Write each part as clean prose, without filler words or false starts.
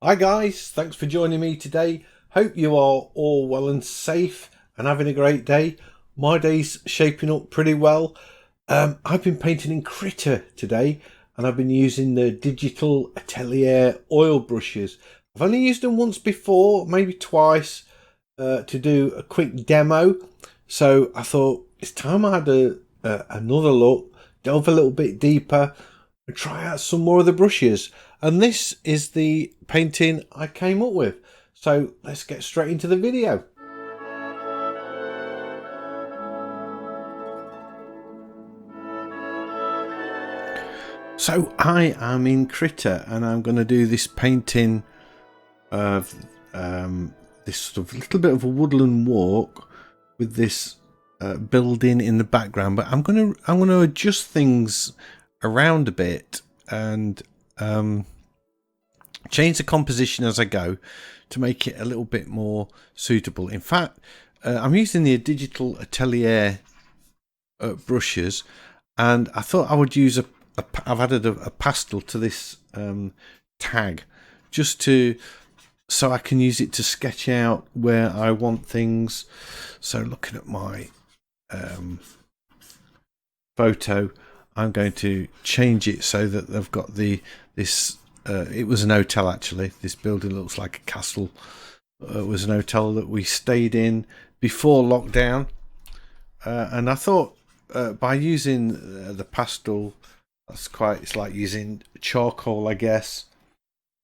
Hi guys, thanks for joining me today. Hope you are all well and safe and having a great day. My day's shaping up pretty well. I've been painting in Krita today and I've been using the Digital Atelier oil brushes. I've only used them once before, maybe twice, to do a quick demo. So I thought it's time I had another look, delve a little bit deeper and try out some more of the brushes. And this is the painting I came up with. So let's get straight into the video. So I am in Krita and I'm going to do this painting of this sort of little bit of a woodland walk with this building in the background. But I'm going to adjust things around a bit and change the composition as I go to make it a little bit more suitable. In fact, I'm using the Digital Atelier brushes, and I thought I would use I've added a pastel to this tag just so I can use it to sketch out where I want things. So looking at my photo, I'm going to change it so that they've got this. It was an hotel actually. This building looks like a castle. It was an hotel that we stayed in before lockdown, and I thought by using the pastel, it's like using charcoal, I guess,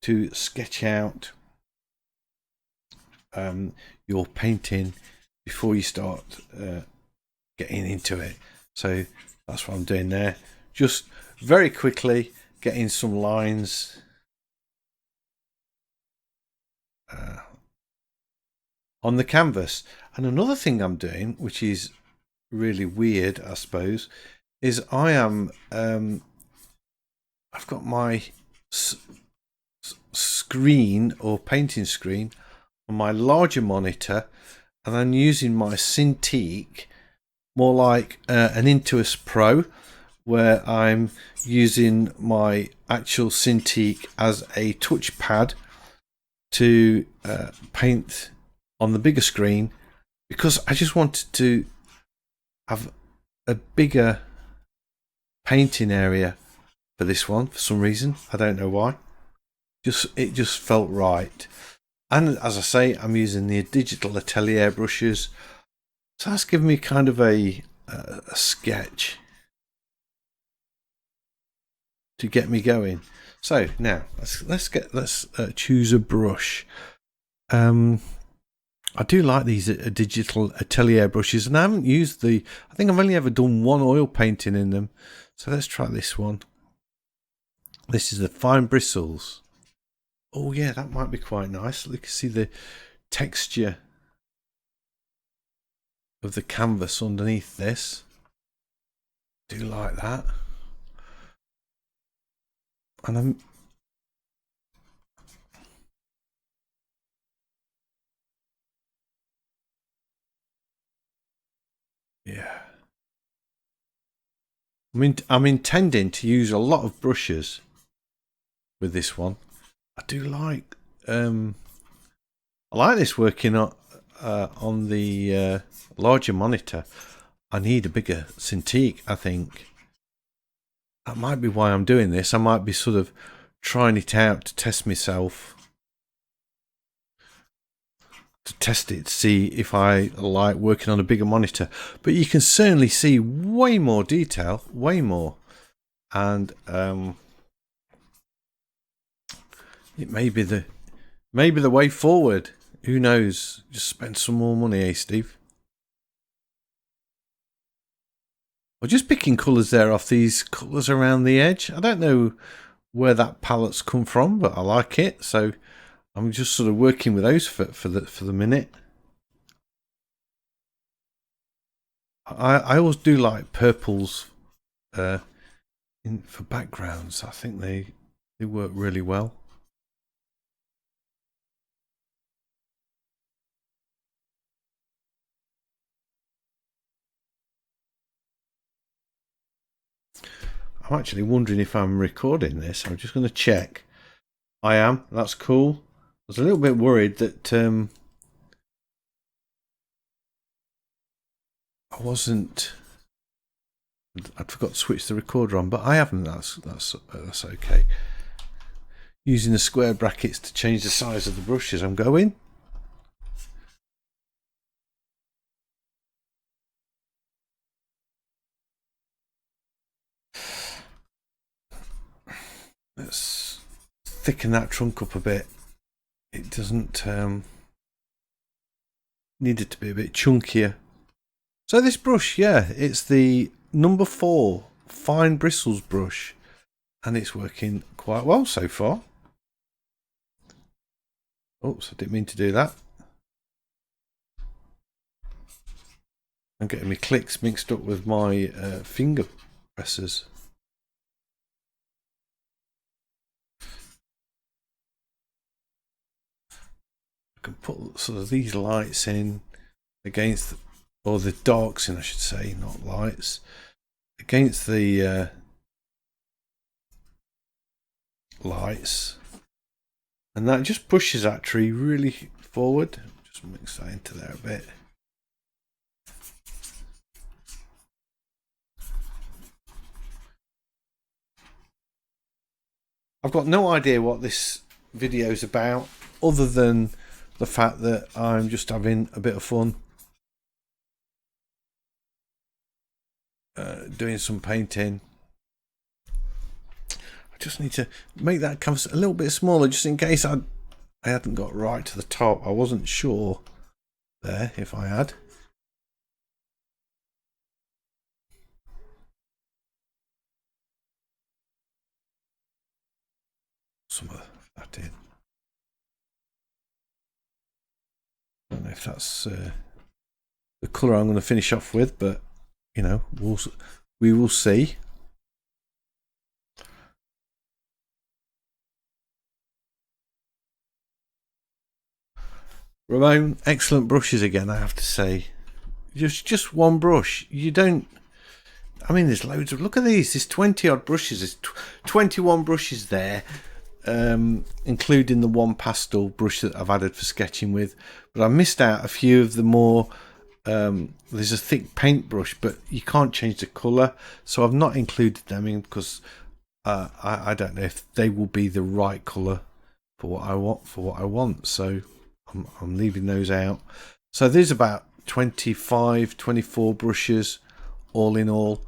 to sketch out your painting before you start getting into it. So that's what I'm doing there. Just very quickly getting some lines on the canvas. And another thing I'm doing, which is really weird, I suppose, is I've got my screen or painting screen on my larger monitor, and I'm using my Cintiq more like an Intuos Pro, where I'm using my actual Cintiq as a touchpad to paint on the bigger screen, because I just wanted to have a bigger painting area for this one for some reason. I don't know why. It just felt right. And as I say, I'm using the Digital Atelier brushes, so that's given me kind of a sketch to get me going. So now let's choose a brush. I do like these Digital Atelier brushes, and I haven't used I think I've only ever done one oil painting in them. So let's try this one. This is the fine bristles. Oh yeah, that might be quite nice. You can see the texture of the canvas underneath this. Do like that. And yeah. I'm intending to use a lot of brushes with this one. I do like I like this working on the larger monitor. I need a bigger Cintiq, I think. That might be why I'm doing this. I might be sort of trying it out to test myself, to test it, to see if I like working on a bigger monitor. But you can certainly see way more detail, way more. And it may be the way forward. Who knows? Just spend some more money, eh, Steve? Or just picking colours there off these colours around the edge. I don't know where that palette's come from, but I like it. So I'm just sort of working with those for the minute. I always do like purples for backgrounds. I think they work really well. I'm actually wondering if I'm recording this. I'm just going to check. I am. That's cool. was a little bit worried that I'd forgot to switch the recorder on, but I haven't. That's okay. Using the square brackets to change the size of the brush as I'm going. Let's thicken that trunk up a bit. It doesn't need it to be a bit chunkier. So this brush, yeah, it's the number 4 fine bristles brush, and it's working quite well so far. Oops, I didn't mean to do that. I'm getting my clicks mixed up with my finger pressers. I can put sort of these lights in against, or the darks in, I should say, not lights, against the lights, and that just pushes that tree really forward. Just mix that into there a bit. I've got no idea what this video is about, other than the fact that I'm just having a bit of fun doing some painting. I just need to make that canvas a little bit smaller, just in case I hadn't got right to the top. I wasn't sure there if I had. Some of that in. I don't know if that's the colour I'm going to finish off with, but you know, we will see. Ramon, excellent brushes again, I have to say. Just one brush. You don't. I mean, there's loads of. Look at these. There's 20 odd brushes. There's 21 brushes there, including the one pastel brush that I've added for sketching with. But I missed out a few of the more. There's a thick paintbrush, but you can't change the colour, so I've not included them in because I don't know if they will be the right colour for what I want. So I'm leaving those out. So there's about 25, 24 brushes all in all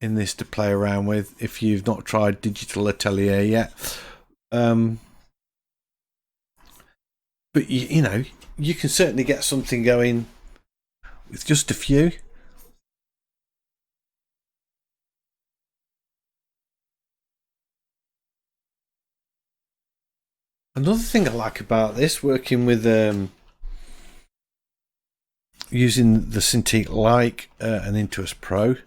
in this to play around with if you've not tried Digital Atelier yet. But you know, you can certainly get something going with just a few. Another thing I like about this, working with using the Cintiq like an Intuos Pro,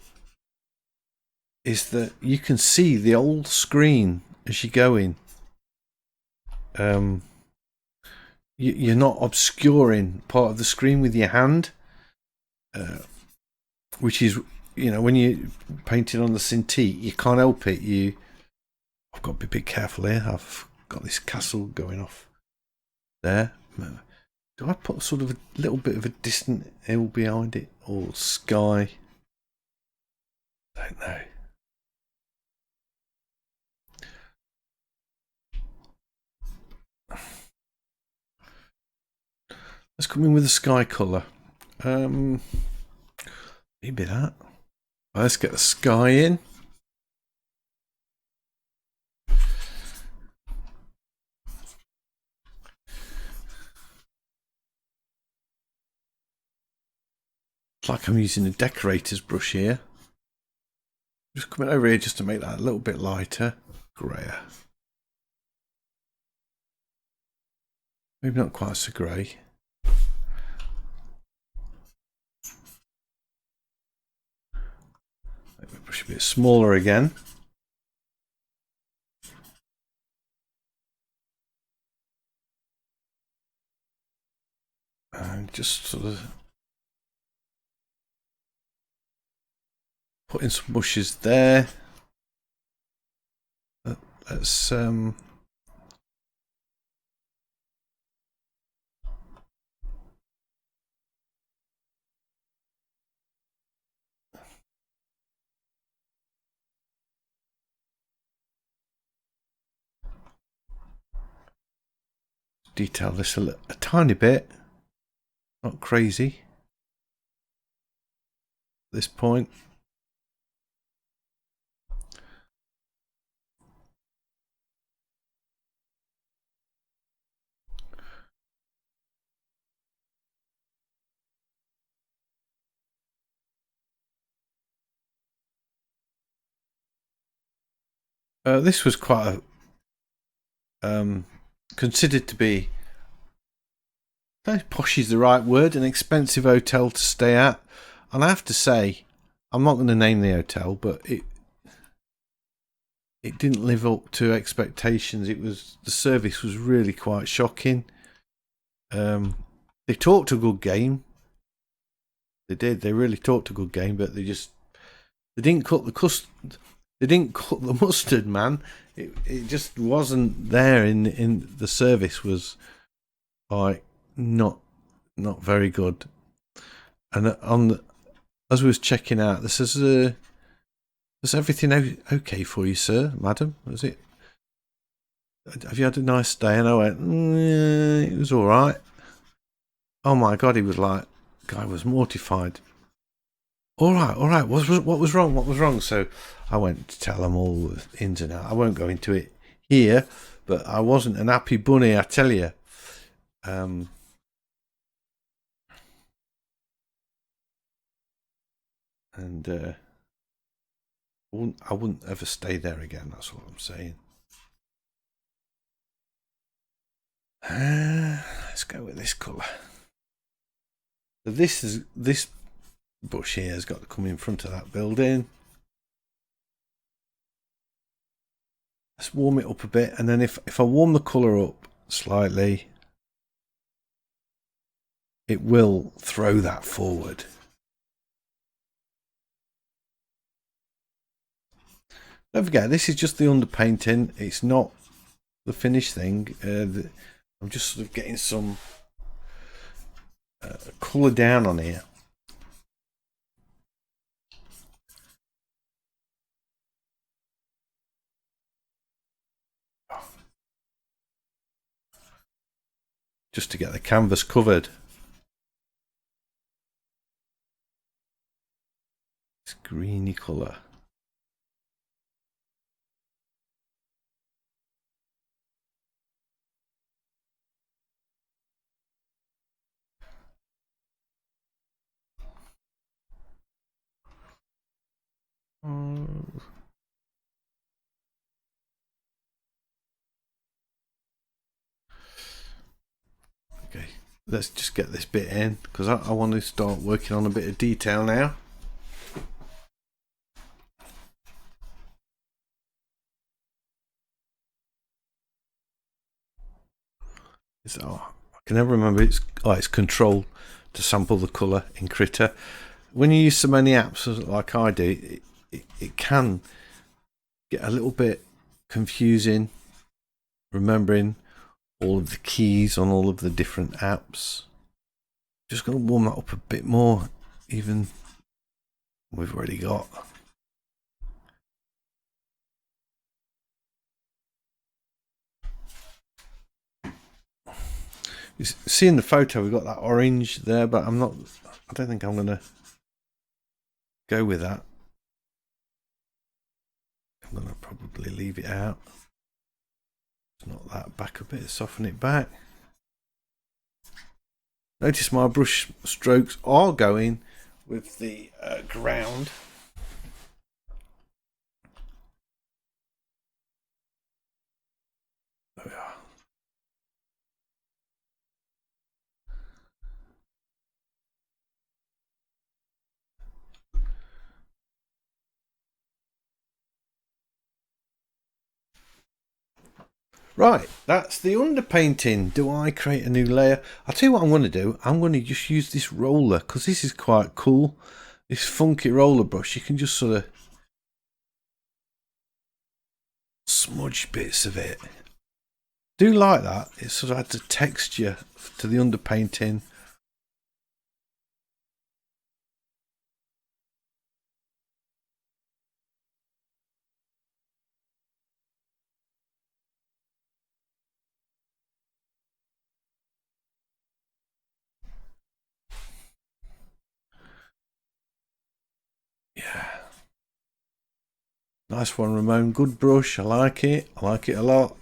is that you can see the old screen as you go in. You're not obscuring part of the screen with your hand, which is, you know, when you're painting on the Cintiq, you can't help it. I've got to be a bit careful here. I've got this castle going off there. Do I put sort of a little bit of a distant hill behind it, or sky? Don't know. Let's come in with the sky colour. Maybe that. Let's get the sky in. It's like I'm using a decorator's brush here. Just coming over here just to make that a little bit lighter, greyer. Maybe not quite so grey. Make the brush a bit smaller again. And just sort of put in some bushes there. Let's detail this a tiny bit, not crazy at this point. This was quite a considered to be, I don't know if posh is the right word, an expensive hotel to stay at. And I have to say, I'm not going to name the hotel, but it didn't live up to expectations. The service was really quite shocking. They talked a good game. They did. They really talked a good game, but they didn't cut the mustard, man. It just wasn't there. In the service was like not very good. And as we was checking out, this is was everything okay for you, sir, madam? Was it? Have you had a nice day? And I went, it was all right. Oh my God, he was like, guy was mortified. All right. What was wrong? What was wrong? So I went to tell him all the ins and outs. I won't go into it here, but I wasn't an happy bunny, I tell you. And I wouldn't ever stay there again. That's what I'm saying. Let's go with this colour. So this bush here has got to come in front of that building. Let's warm it up a bit, and then if I warm the colour up slightly, it will throw that forward. Don't forget, this is just the underpainting. It's not the finished thing. I'm just sort of getting some colour down on here. Just to get the canvas covered. It's greeny colour. Okay, let's just get this bit in, because I want to start working on a bit of detail now. So I can never remember. It's control to sample the colour in Krita. When you use so many apps like I do, it can get a little bit confusing remembering all of the keys on all of the different apps. Just going to warm that up a bit more, even we've already got. You see in the photo we've got that orange there, but I don't think I'm going to go with that. I'm going to probably leave it out. It's not that, back a bit, soften it back. Notice my brush strokes are going with the ground. There we are. Right, that's the underpainting. Do I create a new layer? I'll tell you what I'm going to do. I'm going to just use this roller, because this is quite cool. This funky roller brush. You can just sort of smudge bits of it. Do like that. It sort of adds a texture to the underpainting. Nice one, Ramon. Good brush. I like it. I like it a lot.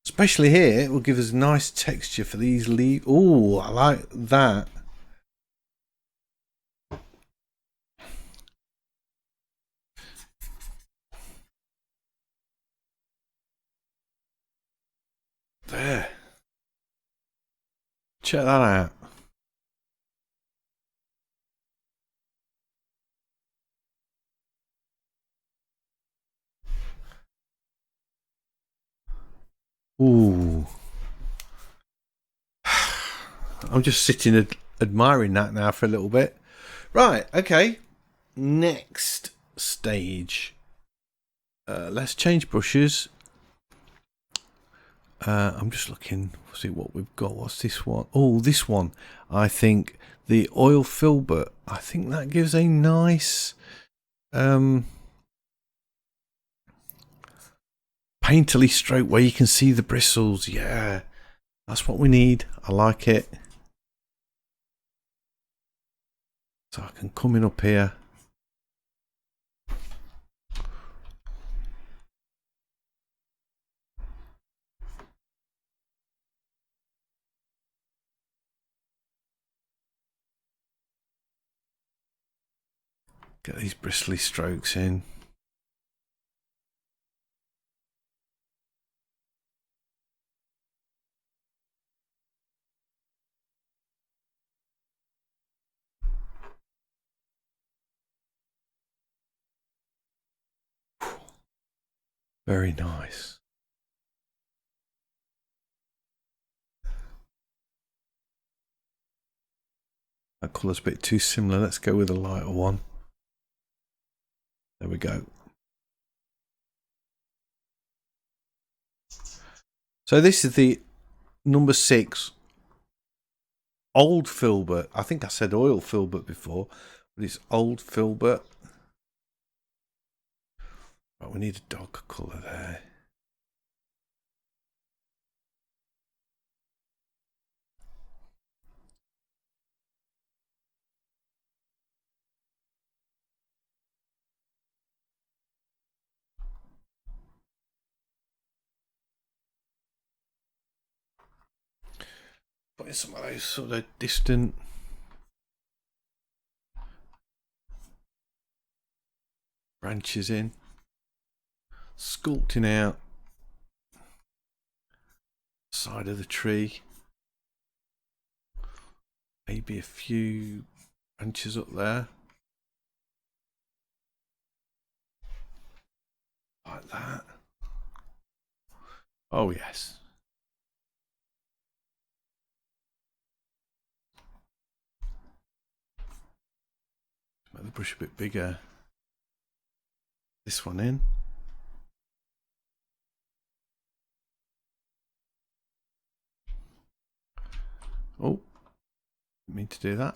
Especially here, it will give us nice texture for these leaves. Oh, I like that. There. Check that out. Ooh. I'm just sitting admiring that now for a little bit. Right, okay. Next stage. Let's change brushes. I'm just looking to see what we've got. What's this one? Oh, this one. I think the oil filbert. I think that gives a nice painterly stroke where you can see the bristles. Yeah, that's what we need. I like it. So I can come in up here. Get these bristly strokes in. Very nice. That colour's a bit too similar. Let's go with a lighter one. There we go. So this is the number 6 old filbert. I think I said oil filbert before, but it's old filbert. Right, we need a darker colour there. Putting some of those sort of distant branches in, sculpting out side of the tree, maybe a few branches up there, like that. Oh yes. Make the brush a bit bigger. This one in. Oh, didn't mean to do that.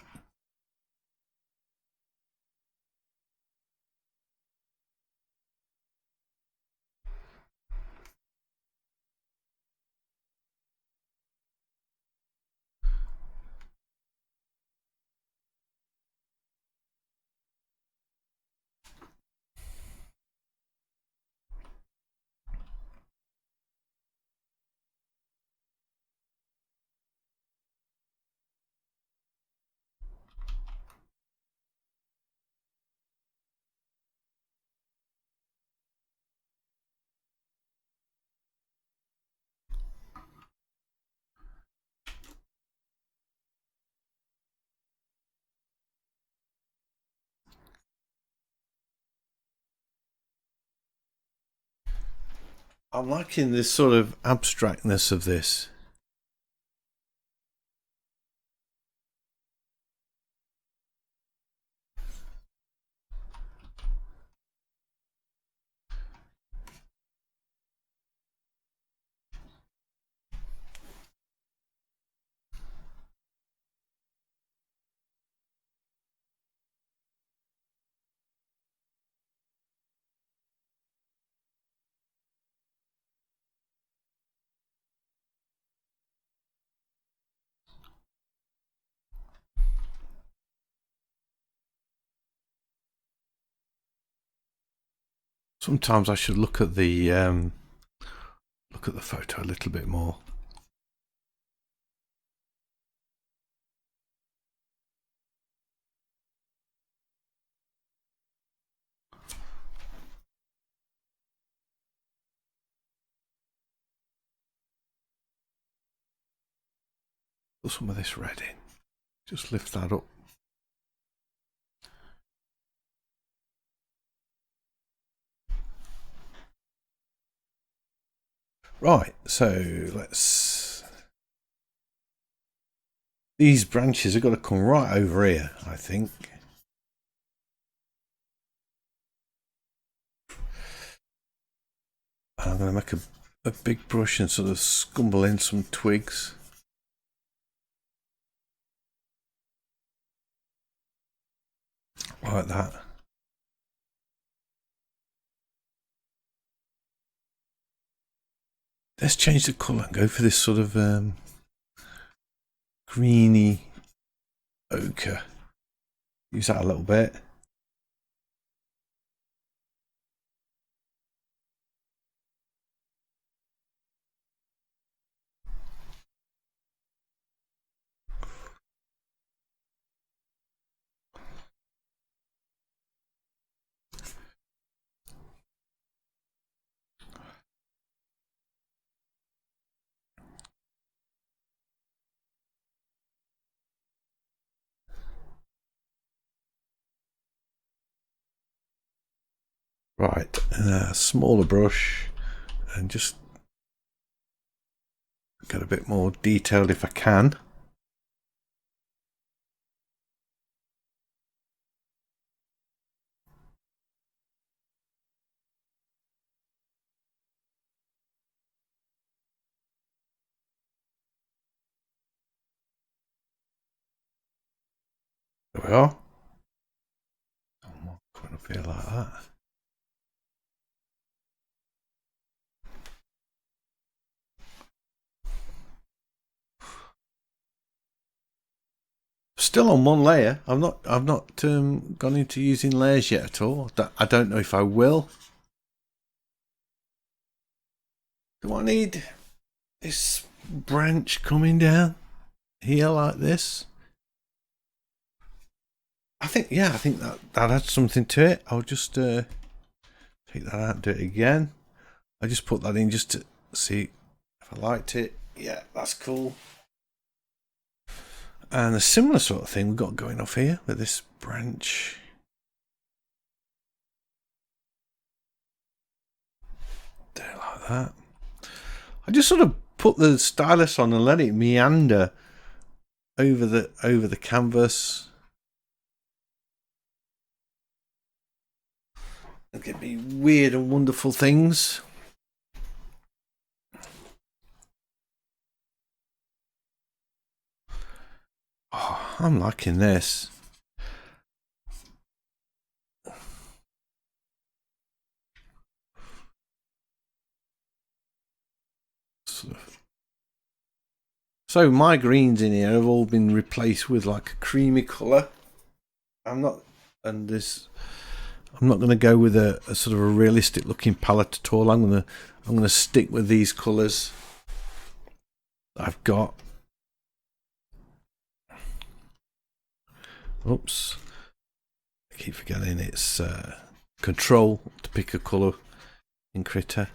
I'm liking this sort of abstractness of this. Sometimes I should look at the photo a little bit more. Put some of this red in. Just lift that up. Right, so let's... These branches have got to come right over here, I think. I'm going to make a big brush and sort of scumble in some twigs. Like that. Let's change the colour and go for this sort of greeny ochre. Use that a little bit. Right, a smaller brush and just get a bit more detailed if I can. There we are. I'm going to feel like that. Still on one layer. I've not gone into using layers yet at all. I don't know if I will. Do I need this branch coming down here like this? I think that adds something to it. I'll just take that out and do it again. I just put that in just to see if I liked it. Yeah, that's cool. And a similar sort of thing we've got going off here with this branch. There, like that. I just sort of put the stylus on and let it meander over the canvas. And give me weird and wonderful things. Oh, I'm liking this. So my greens in here have all been replaced with like a creamy colour. I'm not going to go with a sort of a realistic looking palette at all. I'm going to stick with these colours that I've got. Oops, I keep forgetting it's control to pick a colour in Krita.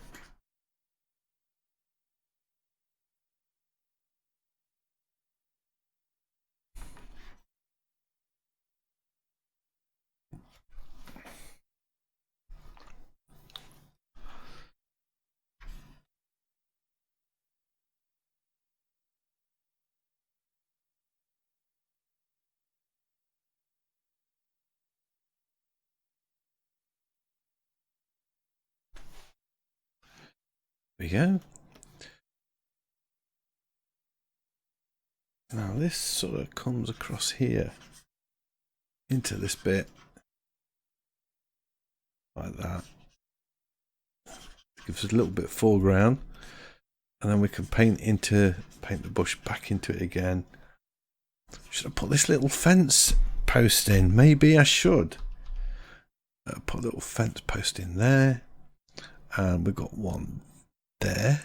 There we go. Now this sort of comes across here into this bit like that. Gives us a little bit of foreground, and then we can paint the bush back into it again. Should I put this little fence post in? Maybe I should. Put a little fence post in there. and we've got one there,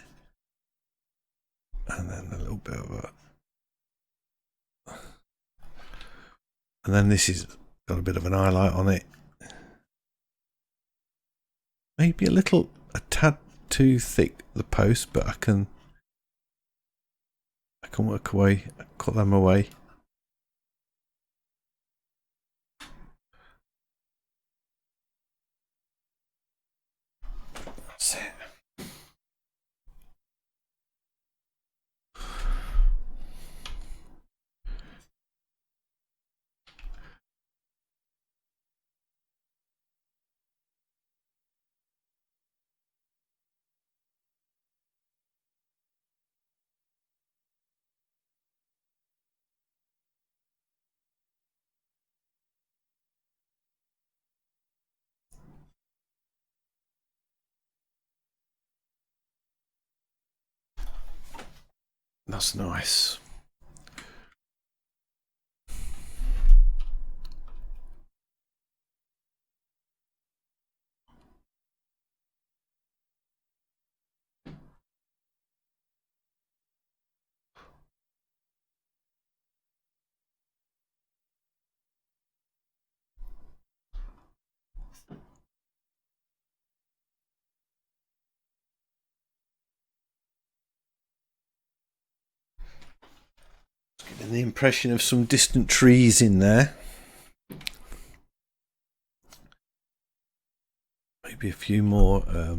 and then a little bit of a, and then this has got a bit of an highlight on it. Maybe a tad too thick, the post, but I can work away, cut them away. That's it. That's nice. Getting the impression of some distant trees in there. Maybe a few more. I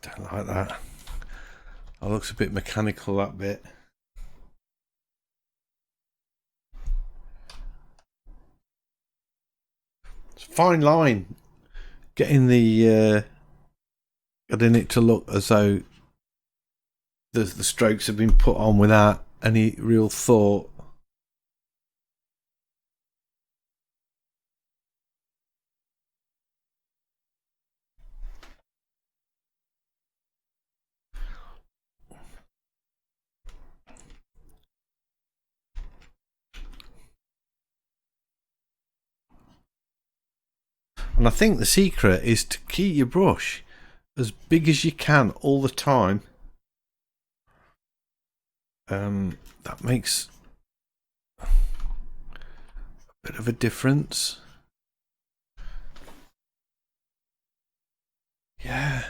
don't like that. That looks a bit mechanical, that bit. It's a fine line. Getting it to look as though the strokes have been put on without any real thought. And I think the secret is to keep your brush as big as you can all the time. That makes a bit of a difference. Yeah,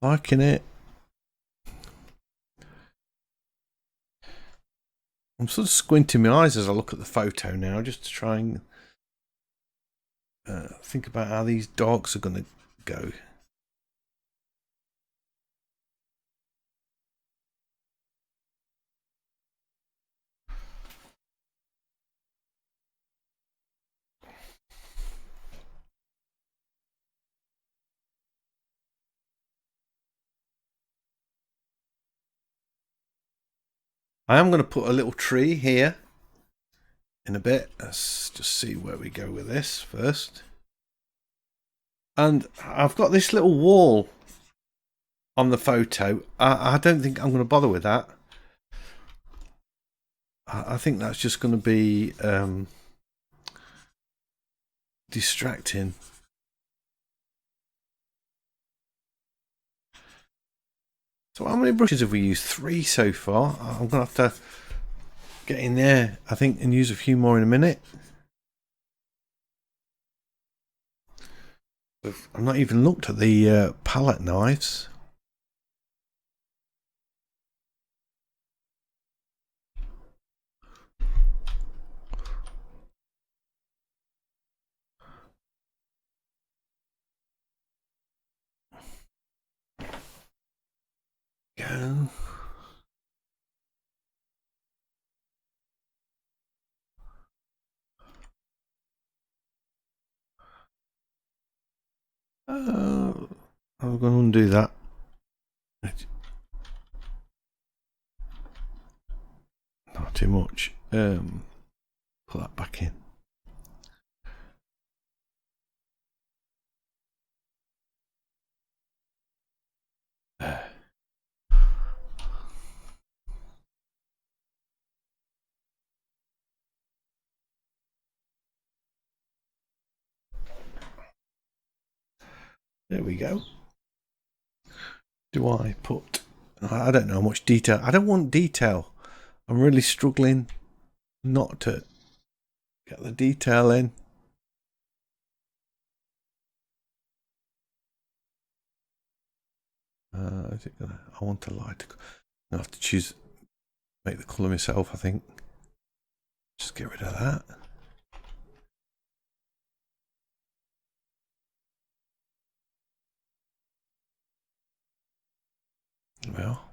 liking it. I'm sort of squinting my eyes as I look at the photo now, just to try and think about how these darks are going to go. I am going to put a little tree here in a bit. Let's just see where we go with this first. And I've got this little wall on the photo. I don't think I'm going to bother with that. I think that's just going to be distracting. So how many brushes have we used? 3 so far. I'm going to have to get in there, I think, and use a few more in a minute. I've not even looked at the palette knives. Go. I'm going to undo that. Not too much. Put that back in. There we go. Do I put... I don't know how much detail. I don't want detail. I'm really struggling not to get the detail in. Is it gonna, I want a light. I have to choose, make the colour myself, I think. Just get rid of that. Well.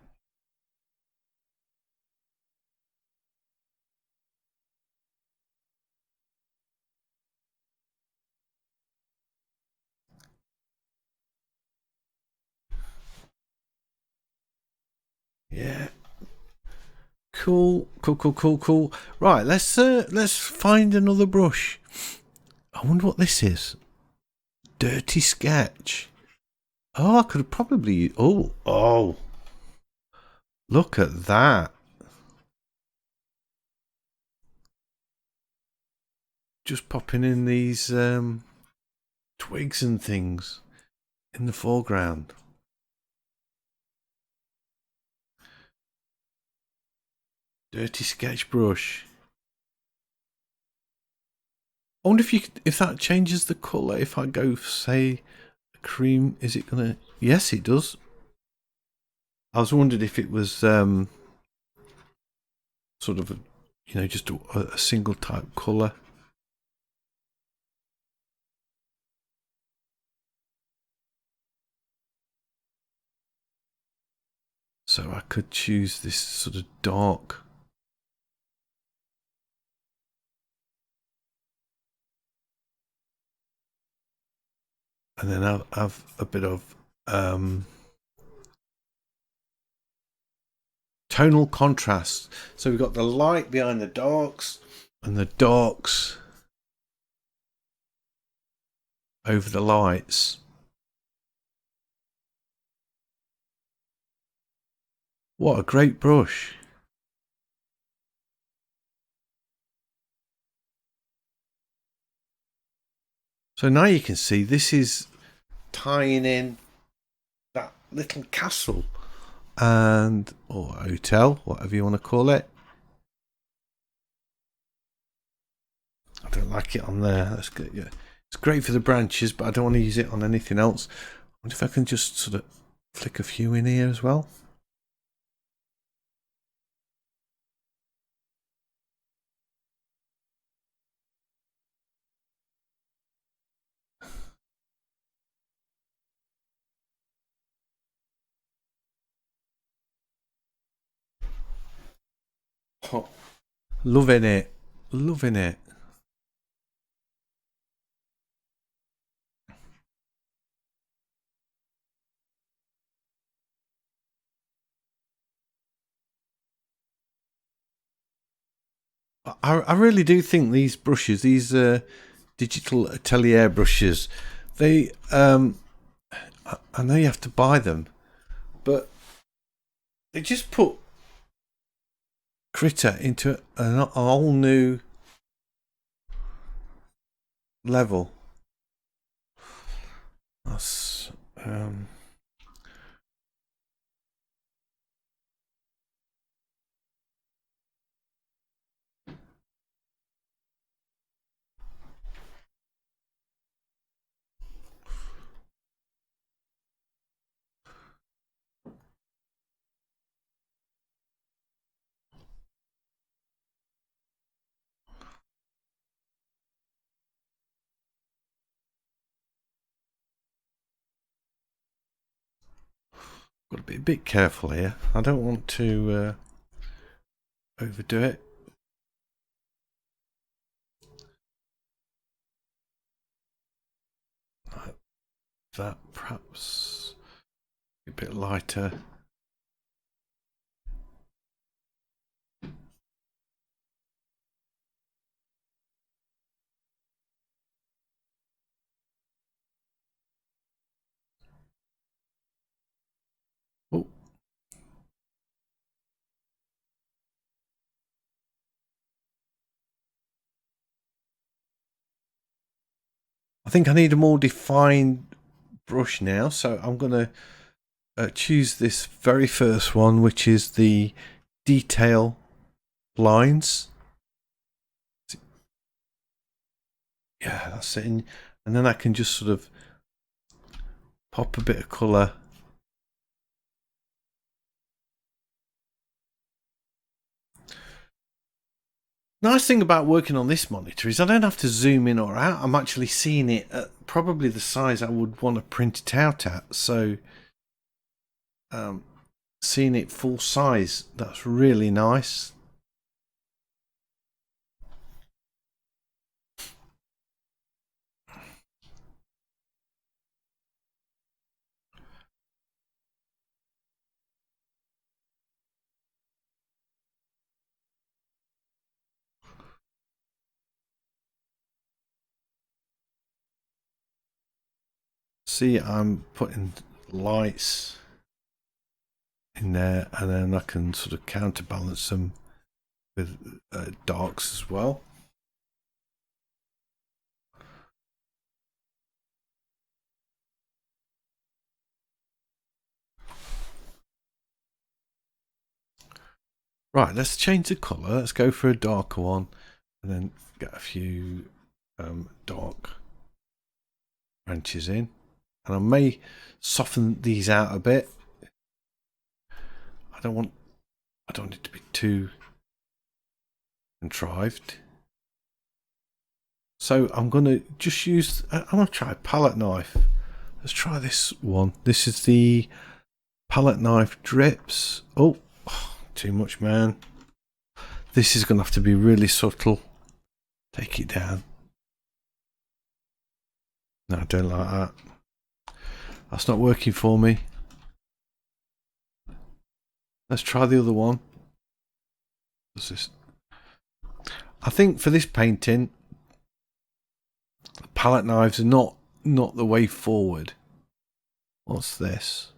Yeah. Cool. Right, let's find another brush. I wonder what this is. Dirty Sketch. Oh, I could probably... Oh. Look at that. Just popping in these twigs and things in the foreground. Dirty Sketch brush. I wonder if that changes the colour. If I go, say, cream, is it gonna... Yes, it does. I was wondering if it was sort of, just a single type colour. So I could choose this sort of dark. And then I'll have a bit of tonal contrast. So we've got the light behind the darks and the darks over the lights. What a great brush. So now you can see this is tying in that little castle and or hotel, whatever you want to call it. I don't like it on there. That's good. Yeah, it's great for the branches, but I don't want to use it on anything else. I wonder if I can just sort of flick a few in here as well. Oh, loving it. Loving it. I really do think these brushes, these Digital Atelier brushes, they I know you have to buy them, but they just put Krita into a whole new level. That's got to be a bit careful here. I don't want to overdo it. That perhaps a bit lighter. Oh, I think I need a more defined brush now, so I'm going to choose this very first one, which is the detail lines. Yeah, that's it. And then I can just sort of pop a bit of colour. Nice thing about working on this monitor is I don't have to zoom in or out. I'm actually seeing it at probably the size I would want to print it out at. So seeing it full size, that's really nice. See, I'm putting lights in there, and then I can sort of counterbalance them with darks as well. Right, let's change the colour. Let's go for a darker one, and then get a few dark branches in. And I may soften these out a bit. I don't want it to be too contrived. So I'm going to just use, I'm going to try a palette knife. Let's try this one. This is the palette knife drips. Oh, too much, man. This is going to have to be really subtle. Take it down. No, I don't like that. That's not working for me. Let's try the other one. What's this? I think for this painting, palette knives are not the way forward. What's this?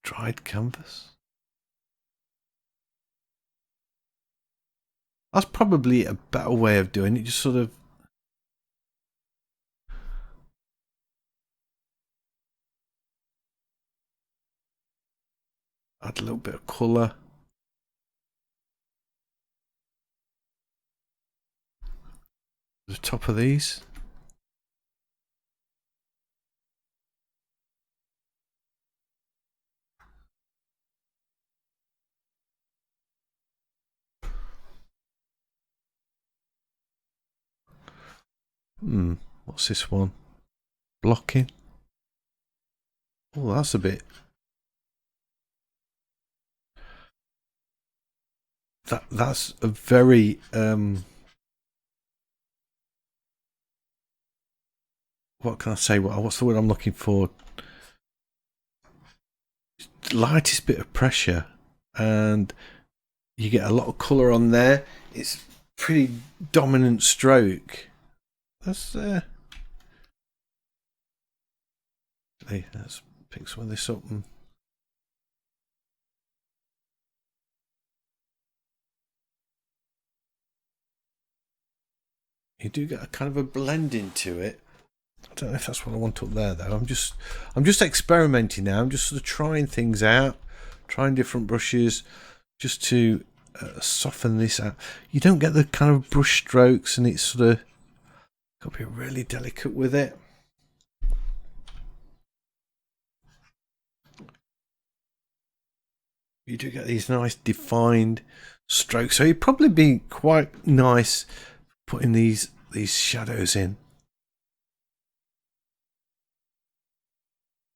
Dried canvas. That's probably a better way of doing it. Just sort of add a little bit of colour. The top of these. What's this one? Blocking. Oh, that's a bit. That's a very what can I say? What's the word I'm looking for? Lightest bit of pressure, and you get a lot of colour on there. It's pretty dominant stroke. Let's pick some of this up and you do get a kind of a blend into it. I don't know if that's what I want up there though. I'm just experimenting now. I'm just sort of trying things out, trying different brushes, just to soften this out. You don't get the kind of brush strokes, and it's sort of got to be really delicate with it. You do get these nice defined strokes, so it'd probably be quite nice putting these shadows in.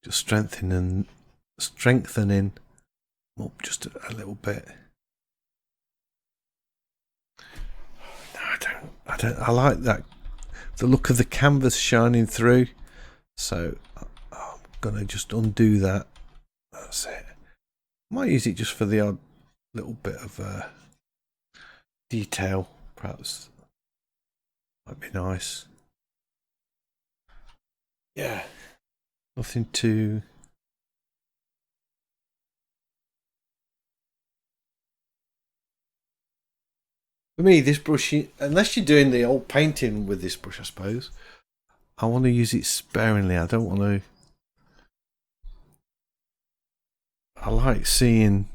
Just strengthening up just a little bit. No, I like that, the look of the canvas shining through. So I'm gonna just undo that. That's it. Might use it just for the odd little bit of detail, perhaps. Might be nice. Yeah, nothing too. For me, this brush, unless you're doing the old painting with this brush, I suppose, I want to use it sparingly. I don't want to. I like seeing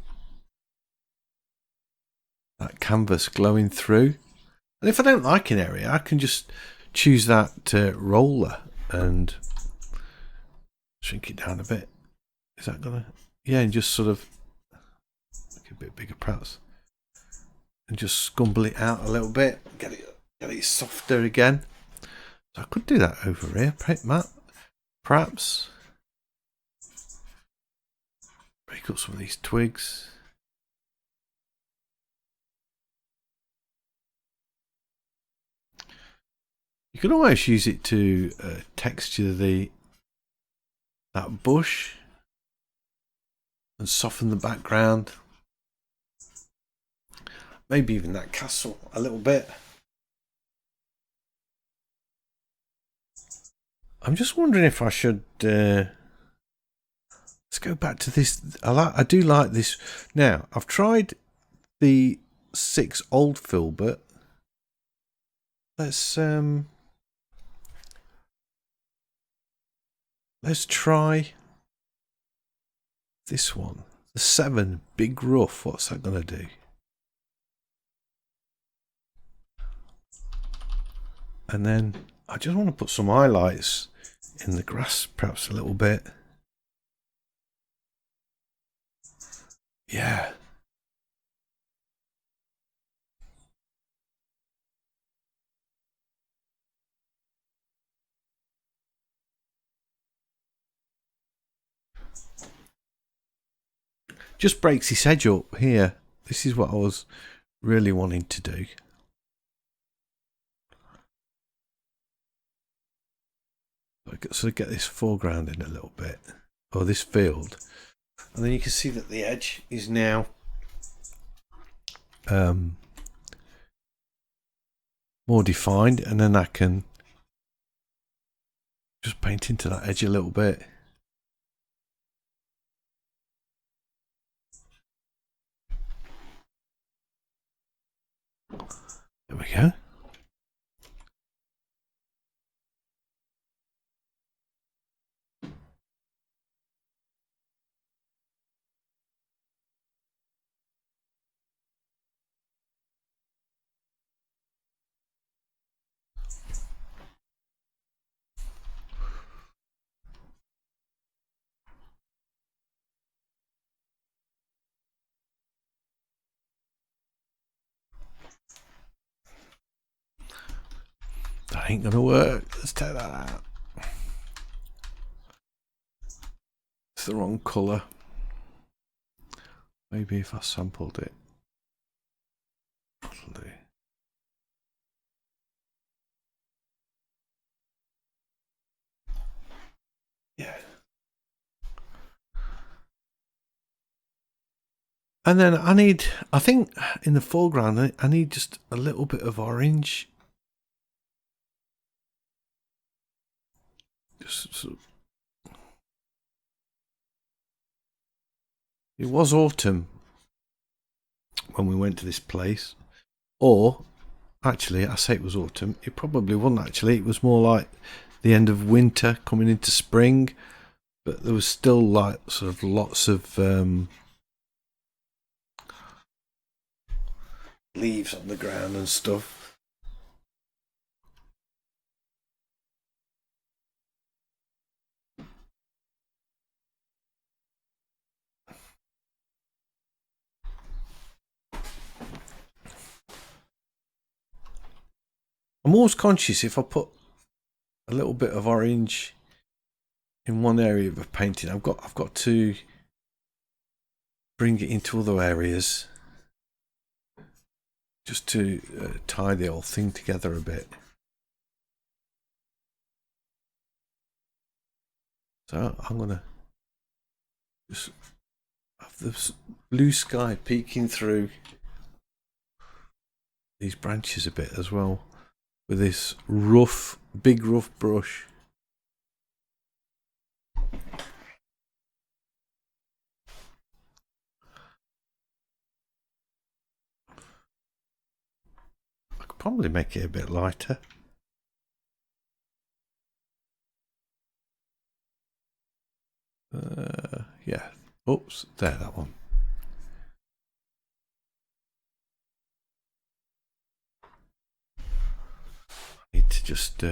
that canvas glowing through. And if I don't like an area, I can just choose that roller and shrink it down a bit. Is that gonna? Yeah, and just sort of make it a bit bigger, perhaps, and just scumble it out a little bit. Get it softer again. So I could do that over here, Matt. Perhaps break up some of these twigs. You can always use it to texture that bush and soften the background. Maybe even that castle a little bit. I'm just wondering if I should. Let's go back to this. I do like this. Now I've tried the 6 old filbert. Let's try this one. The 7 big rough. What's that gonna do? And then I just want to put some highlights in the grass, perhaps a little bit. Yeah. Just breaks his edge up here. This is what I was really wanting to do. So get this foreground in a little bit, or this field, and then you can see that the edge is now more defined, and then I can just paint into that edge a little bit. There we go. That ain't gonna work. Let's take that out. It's the wrong colour. Maybe if I sampled it. Yeah. And then I think in the foreground, I need just a little bit of orange. It was autumn when we went to this place, or actually I say it was autumn, it probably wasn't actually, it was more like the end of winter coming into spring, but there was still like sort of lots of leaves on the ground and stuff. I'm always conscious if I put a little bit of orange in one area of a painting, I've got to bring it into other areas just to tie the whole thing together a bit. So I'm gonna just have the blue sky peeking through these branches a bit as well with this big rough brush. I could probably make it a bit lighter. Yeah. Oops, there, that one. Need to just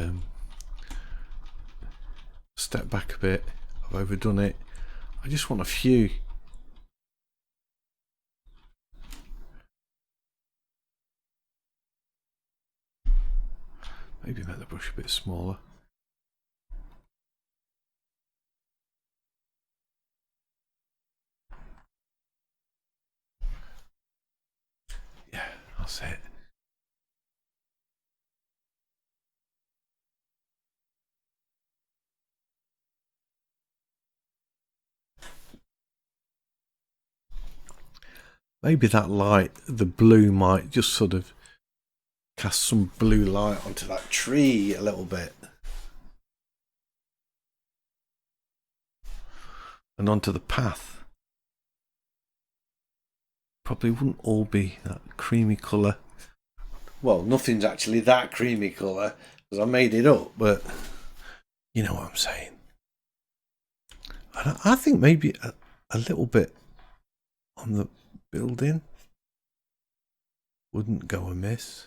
step back a bit. I've overdone it. I just want a few. Maybe make the brush a bit smaller. Yeah, that's it. Maybe that light, the blue, might just sort of cast some blue light onto that tree a little bit. And onto the path. Probably wouldn't all be that creamy colour. Well, nothing's actually that creamy colour because I made it up, but you know what I'm saying. And I think maybe a little bit on the building wouldn't go amiss.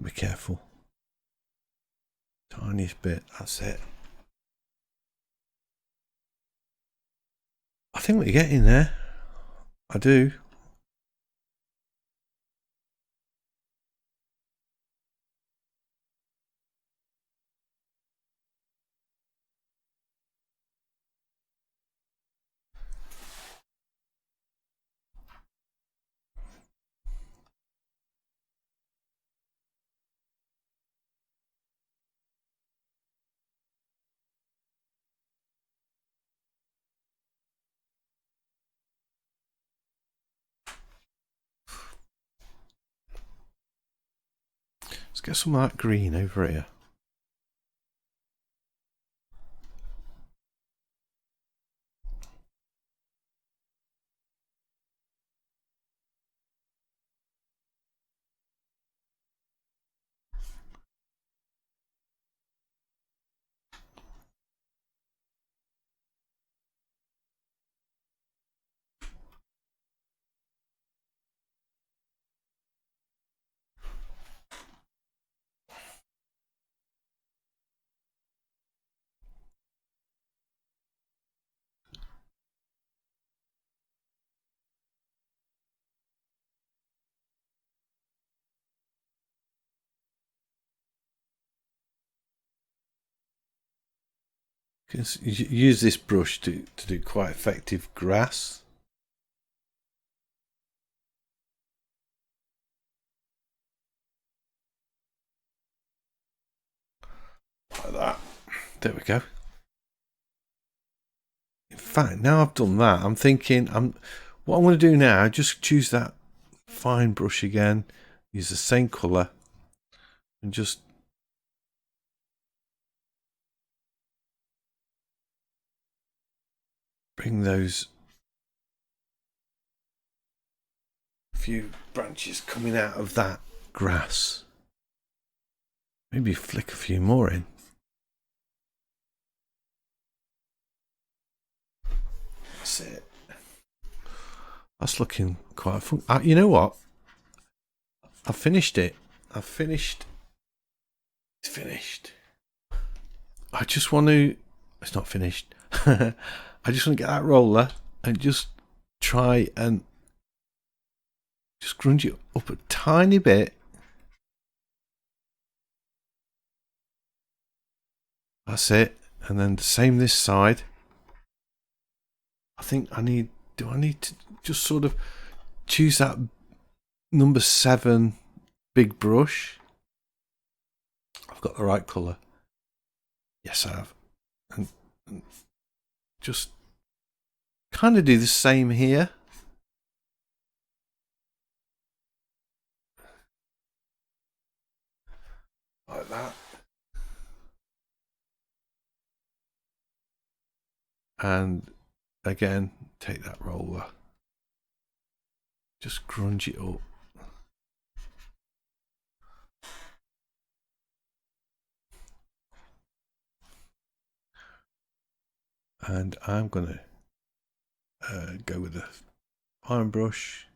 Be careful. Tiniest bit, that's it. I think we're getting there. I do. Let's get some of that green over here. You use this brush to do quite effective grass. Like that. There we go. In fact, now I've done that, I'm thinking what I'm going to do now, just choose that fine brush again, use the same colour, and just bring those few branches coming out of that grass. Maybe flick a few more in. That's it. That's looking quite fun. You know what? I've finished it. It's finished. I just want to... It's not finished. I just want to get that roller and just try and just grunge it up a tiny bit. That's it. And then the same this side. I think do I need to just sort of choose that number 7 big brush? I've got the right colour. Yes, I have. And just kind of do the same here. Like that. And again, take that roller. Just grunge it up. And I'm going to go with a iron brush.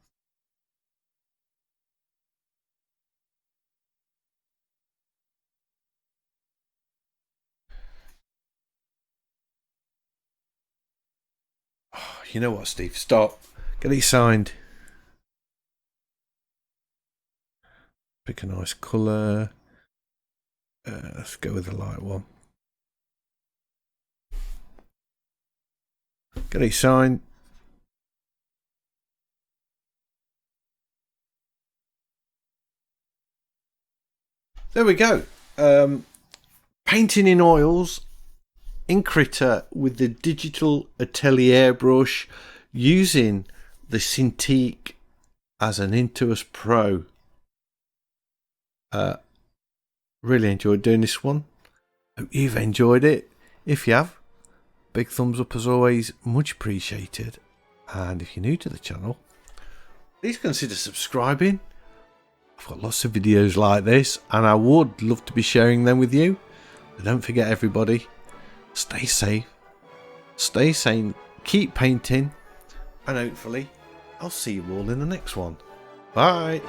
Oh, you know what, Steve? Stop. Get it signed. Pick a nice colour. Let's go with the light one. Get it signed. There we go. Painting in oils in Krita with the Digital Atelier brush, using the Cintiq as an Intuos Pro. Really enjoyed doing this one. Hope you've enjoyed it. If you have, big thumbs up as always, much appreciated. And if you're new to the channel, please consider subscribing. I've got lots of videos like this and I would love to be sharing them with you. But don't forget, everybody, stay safe, stay sane, keep painting, and hopefully I'll see you all in the next one. Bye.